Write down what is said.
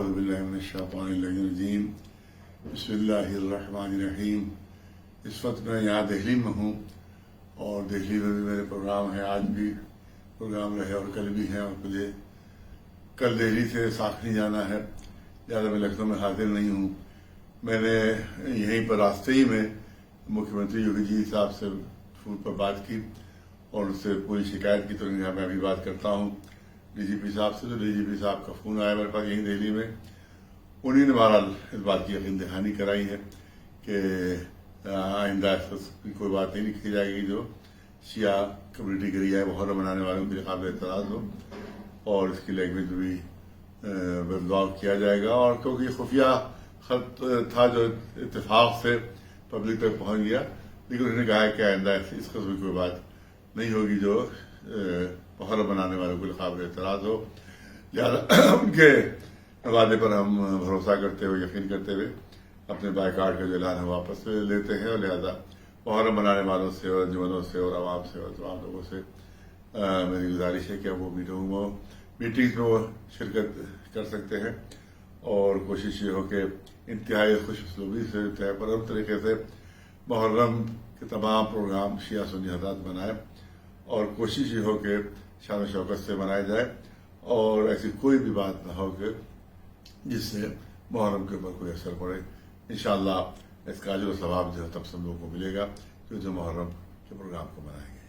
اعوذ باللہ من الشیطان الرجیم بسم اللہ الرحمن الرحیم۔ اس وقت میں یہاں دہلی میں ہوں اور دہلی میں بھی میرے پروگرام ہیں، آج بھی پروگرام رہے اور کل بھی ہیں، اور مجھے کل دہلی سے ساکھنی جانا ہے، لہٰذا میں لکھنؤ میں حاضر نہیں ہوں۔ میں نے یہیں پر راستے ہی میں مکھیہ منتری یوگی جی صاحب سے فون پر بات کی اور اس سے پوری شکایت کی، تو یہاں میں ابھی بات کرتا ہوں ڈی جی پی صاحب سے۔ تو ڈی جی پی صاحب کا فون آیا میرے پاس یہیں دہلی میں، انہیں نے بہرحال اس بات کی یقین دہانی کرائی ہے کہ آئندہ کی کوئی بات نہیں لکھی جائے گی جو شیعہ کمیونٹی کے لیے محرم منانے والوں کے لیے قابل اعتراض ہو، اور اس کی لینگویج بھی بدلاؤ کیا جائے گا۔ اور کیونکہ یہ خفیہ خط تھا جو اتفاق سے پبلک تک پہنچ گیا، لیکن انہوں نے کہا ہے کہ آئندہ اس قسم کی کوئی بات نہیں ہوگی جو محرم منانے والوں کے لیے قابل اعتراض ہو۔ لہٰذا ان کے وعدے پر ہم بھروسہ کرتے ہوئے، یقین کرتے ہوئے اپنے بائیکاٹ کا جو اعلان ہے واپس لیتے ہیں، اور لہٰذا محرم منانے والوں سے اور انجمنوں سے اور عوام سے اور تمام لوگوں سے میری گزارش ہے کہ وہ میٹنگز میں وہ شرکت کر سکتے ہیں، اور کوشش یہ ہو کہ انتہائی خوش اسلوبی سے، انتہائی پرامن طریقے سے محرم کے تمام پروگرام شیعہ سنی حضرات منائیں، اور کوشش یہ ہو کہ شان و شوکت سے منایا جائے، اور ایسی کوئی بھی بات نہ ہو کہ جس سے محرم کے اوپر کوئی اثر پڑے۔ انشاءاللہ اس کا اجر و ثواب جو ہے تب سب لوگوں کو ملے گا جو محرم کے پروگرام کو منائیں گے۔